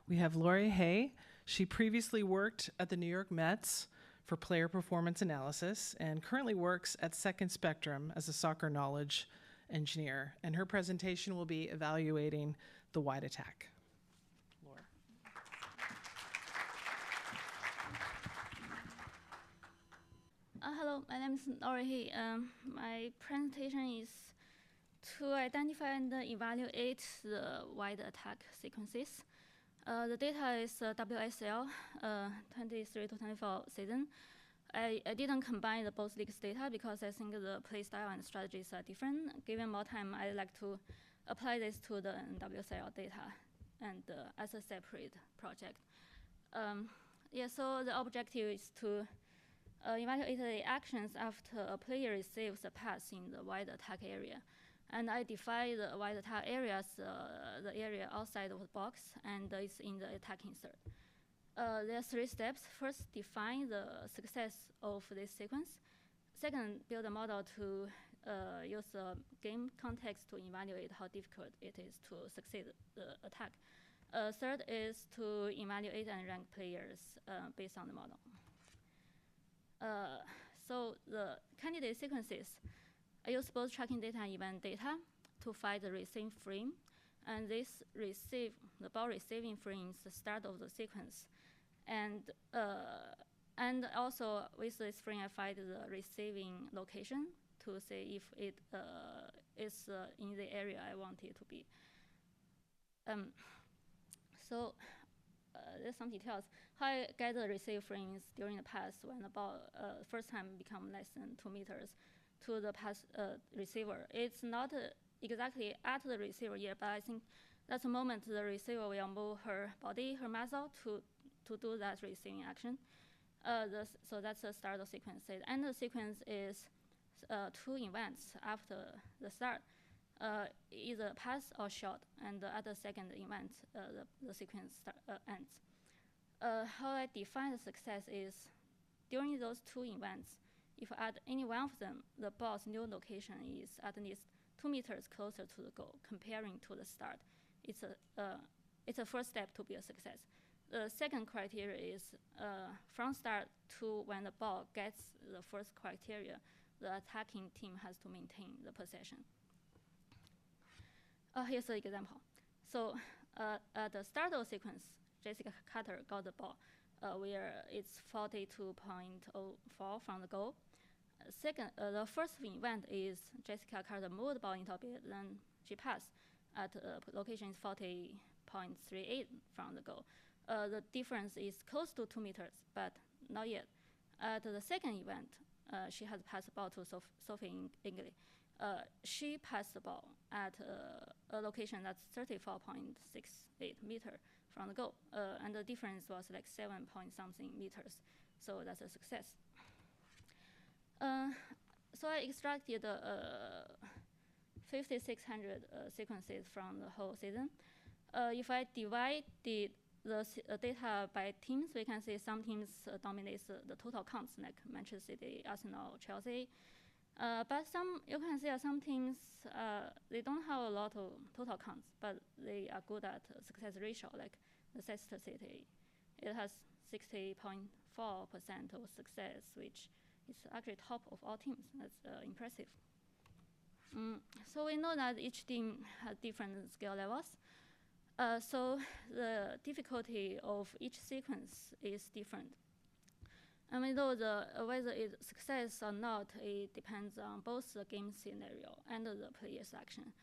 We have Lori Hay. She previously worked at the New York Mets for player performance analysis and currently works at Second Spectrum as a soccer knowledge engineer. And her presentation will be evaluating the wide attack. Laura. Hello, my name is Lori He. My presentation is to identify and evaluate the wide attack sequences. The data is WSL 23 to 24 season. I didn't combine the both leagues data because I think the play style and strategies are different. Given more time, I like to apply this to the WSL data and as a separate project. So the objective is to evaluate the actions after a player receives a pass in the wide attack area. And I define the wide attack area as the area outside of the box, and it's in the attacking third. There are 3 steps. First, define the success of this sequence. Second, build a model to use the game context to evaluate how difficult it is to succeed the attack. Third is to evaluate and rank players based on the model. So the candidate sequences, I use both tracking data and event data to find the receiving frame. And the ball receiving frame is the start of the sequence. And also with this frame, I find the receiving location to see if it is in the area I want it to be. There's some details. How I get the receive frames during the pass when the ball first time become less than 2 meters to the pass receiver. It's not exactly at the receiver yet, but I think that's the moment the receiver will move her body, her muscle to do that receiving action. So that's the start of the sequence. The end of the sequence is 2 events after the start, either pass or shot, and at the second event, the sequence ends. How I define the success is during those 2 events, if I add any one of them, the ball's new location is at least 2 meters closer to the goal comparing to the start. It's a first step to be a success. The second criteria is from start to when the ball gets the first criteria, the attacking team has to maintain the possession. Here's an example. So at the start of the sequence, Jessica Carter got the ball where it's 42.04 from the goal. Second, the first event is Jessica Carter moved the ball into a bit, then she passed at location is 40.38 from the goal. The difference is close to 2 meters, but not yet. At the second event, she has passed the ball to Sophie Ingley. She passed the ball at a location that's 34.68 meters from the goal, and the difference was like 7 point something meters. So that's a success. So I extracted 5,600 sequences from the whole season. If I divide the data by teams, we can see some teams dominate the total counts, like Manchester City, Arsenal, Chelsea. But you can see some teams, they don't have a lot of total counts, but they are good at success ratio, like Leicester City. It has 60.4% of success, which is actually top of all teams. That's impressive. So we know that each team has different skill levels. So the difficulty of each sequence is different. And we know whether it's success or not, it depends on both the game scenario and the player's action.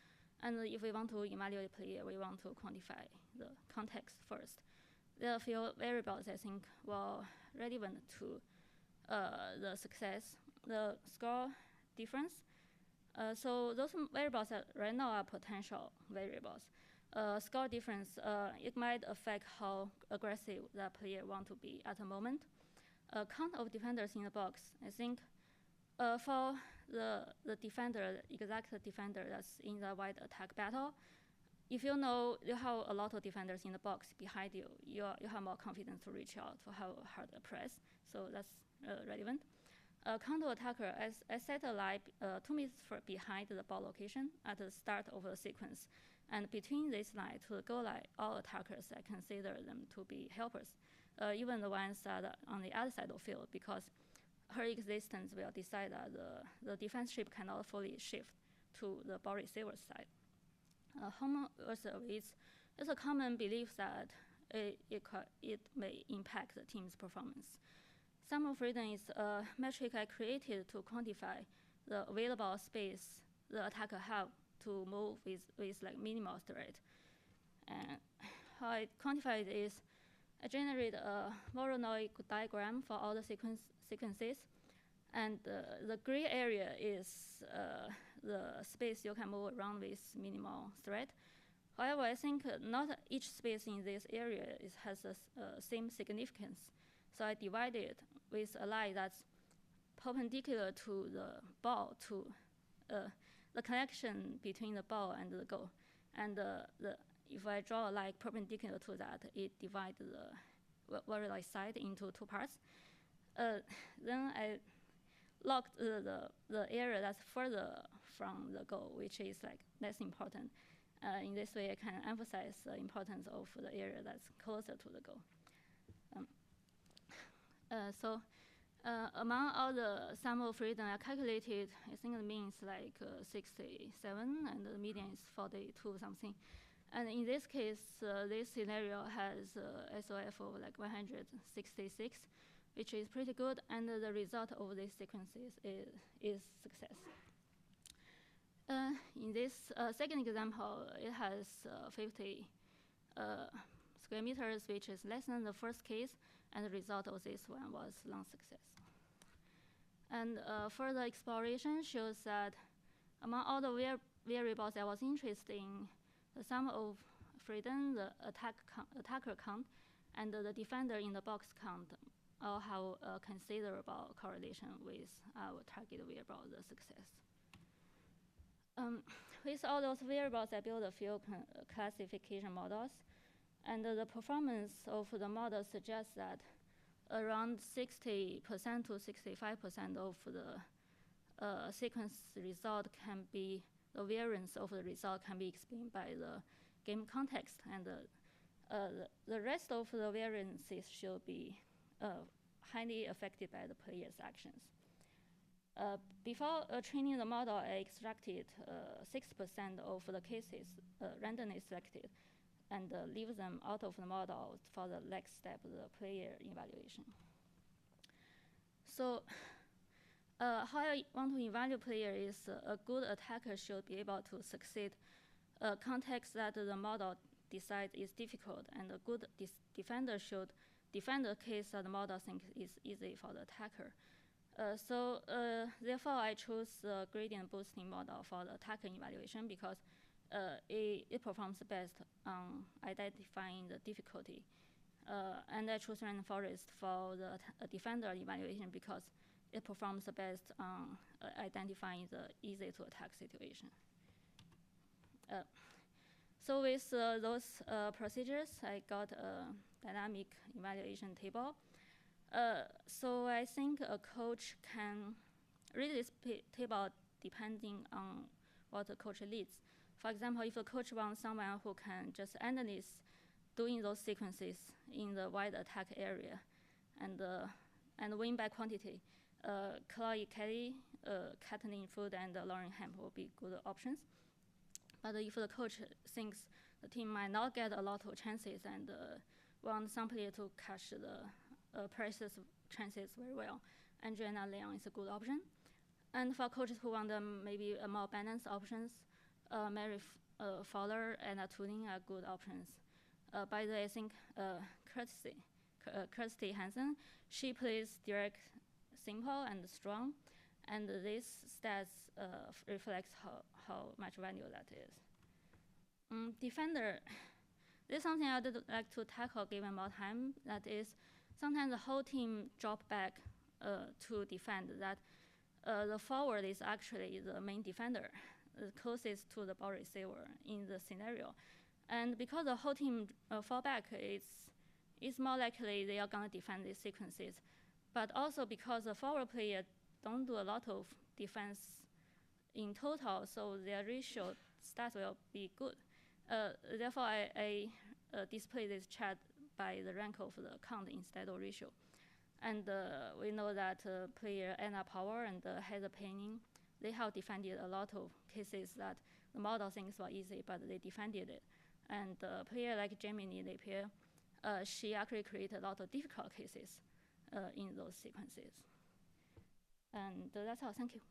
And if we want to evaluate a player, we want to quantify the context first. There are a few variables I think were relevant to the success, the score difference. So those variables right now are potential variables. Score difference, it might affect how aggressive the player want to be at the moment. Count of defenders in the box, I think for the defender, exact defender that's in the wide attack battle, if you know you have a lot of defenders in the box behind you, you have more confidence to reach out to have a hard press. So that's relevant. Counter attacker, I set a line 2 meters behind the ball location at the start of the sequence. And between this line to the goal line, all attackers, I consider them to be helpers, even the ones that are on the other side of the field, because her existence will decide that the defense ship cannot fully shift to the ball receiver's side. Home service is a common belief that it may impact the team's performance. Sum of freedom is a metric I created to quantify the available space the attacker have to move with like minimal threat. And how I quantify it is I generate a Voronoi diagram for all the sequences, and the gray area is the space you can move around with minimal threat. However, I think not each space in this area has the same significance. So I divided it with a line that's perpendicular to the ball, to the connection between the ball and the goal. And if I draw a line perpendicular to that, it divides the very side into two parts. Then I locked the area that's further from the goal, which is like less important. In this way, I can emphasize the importance of the area that's closer to the goal. Among all the sum of freedom I calculated, I think the mean is like 67, and the median is 42 something. And in this case, this scenario has SOF of like 166, which is pretty good, and the result of these sequences is success. In this second example, it has 50 square meters, which is less than the first case, and the result of this one was non-success. And further exploration shows that among all the variables I was interested in, the sum of freedom, the attacker count, and the defender in the box count all have a considerable correlation with our target variable, the success. With all those variables, I built a few classification models, and the performance of the model suggests that around 60% to 65% of the sequence result can be, the variance of the result can be explained by the game context, and the rest of the variances should be highly affected by the player's actions. Before training the model, I extracted 6% of the cases randomly selected and leave them out of the model for the next step, the player evaluation. So how I want to evaluate player is a good attacker should be able to succeed a context that the model decides is difficult, and a good defender should defend a case that the model thinks is easy for the attacker. Therefore, I chose the gradient boosting model for the attacker evaluation because it performs best on identifying the difficulty. And I chose random forest for the defender evaluation because it performs best on identifying the easy to attack situation. So with those procedures, I got a dynamic evaluation table. So I think a coach can read this table depending on what the coach leads. For example, if a coach wants someone who can just analyze doing those sequences in the wide attack area and win by quantity, Chloe Kelly, Kathleen Food, and Lauren Hemp will be good options. But if the coach thinks the team might not get a lot of chances and want some player to catch the precious chances very well, Andrea Leon is a good option. And for coaches who want maybe a more balanced options, Mary Fowler and Tuning are good options. By the way, I think Kirsty Hansen, she plays direct, simple, and strong, and this stats reflects how much value that is. Defender, this is something I'd like to tackle given more time. That is, sometimes the whole team drop back to defend. That the forward is actually the main defender, closest to the ball receiver in the scenario. And because the whole team fall back, it's more likely they are gonna defend these sequences. But also because the forward player don't do a lot of defense in total, so their ratio stats will be good. Therefore, I display this chart by the rank of the count instead of ratio. And we know that player Anna Power and Heather Penning, they have defended a lot of cases that the model thinks were easy, but they defended it. And player like Gemini Napier, she actually created a lot of difficult cases in those sequences. And that's all. Thank you.